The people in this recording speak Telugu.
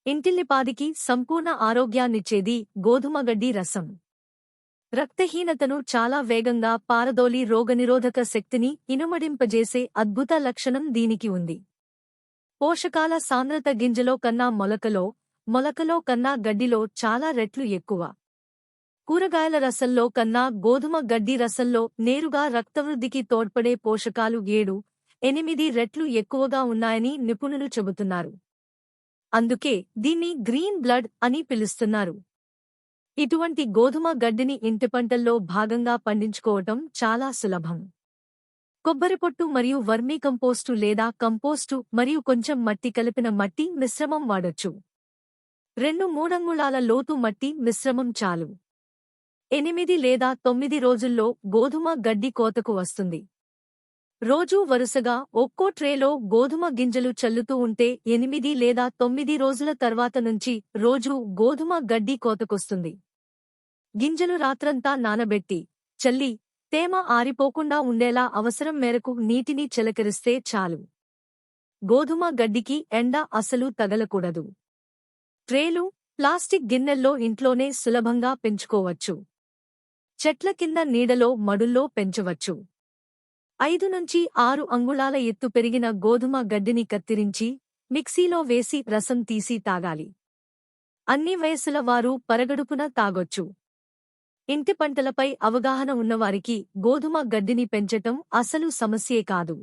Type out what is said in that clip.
ఇంటిల్లిపాదికి సంపూర్ణ ఆరోగ్యాన్నిచ్చేది గోధుమ గడ్డి రసం. రక్తహీనతను చాలా వేగంగా పారదోలి రోగనిరోధక శక్తిని ఇనుమడింపజేసే అద్భుత లక్షణం దీనికి ఉంది. పోషకాల సాంద్రత గింజలో కన్నా మొలకలో కన్నా గడ్డిలో చాలా రెట్లు ఎక్కువ. కూరగాయల రసంలో కన్నా గోధుమ గడ్డి రసంలో నేరుగా రక్తవృద్ధికి తోడ్పడే పోషకాలు 7-8 రెట్లు ఎక్కువగా ఉన్నాయని నిపుణులు చెబుతున్నారు. అందుకే దీన్ని గ్రీన్ బ్లడ్ అని పిలుస్తున్నారు. ఇటువంటి గోధుమ గడ్డిని ఇంటి పంటల్లో భాగంగా పండించుకోవటం చాలా సులభం. కొబ్బరిపొట్టు మరియు వర్మీకంపోస్టు లేదా కంపోస్టు మరియు కొంచెం మట్టి కలిపిన మట్టి మిశ్రమం వాడొచ్చు. 2-3 అంగుళాల లోతు మట్టి మిశ్రమం చాలు. 8 లేదా 9 రోజుల్లో గోధుమ గడ్డి కోతకు వస్తుంది. రోజూ వరుసగా ఒక్కో ట్రేలో గోధుమ గింజలు చల్లుతూ ఉంటే 8 లేదా 9 రోజుల తర్వాత నుంచి రోజూ గోధుమ గడ్డి కోతకొస్తుంది. గింజలు రాత్రంతా నానబెట్టి, చల్లి, తేమ ఆరిపోకుండా ఉండేలా అవసరం మేరకు నీటిని చిలకరిస్తే చాలు. గోధుమ గడ్డికి ఎండ అసలు తగలకూడదు. ట్రేలు, ప్లాస్టిక్ గిన్నెల్లో ఇంట్లోనే సులభంగా పెంచుకోవచ్చు. చెట్ల కింద నీడలో మడుల్లో పెంచవచ్చు. 5-6 అంగుళాల ఎత్తు పెరిగిన గోధుమ గడ్డిని కత్తిరించి మిక్సీలో వేసి రసం తీసి తాగాలి. అన్ని వయసుల వారు పరగడుపున తాగొచ్చు. ఇంటి పంటలపై అవగాహన ఉన్నవారికి గోధుమ గడ్డిని పెంచటం అసలు సమస్యే కాదు.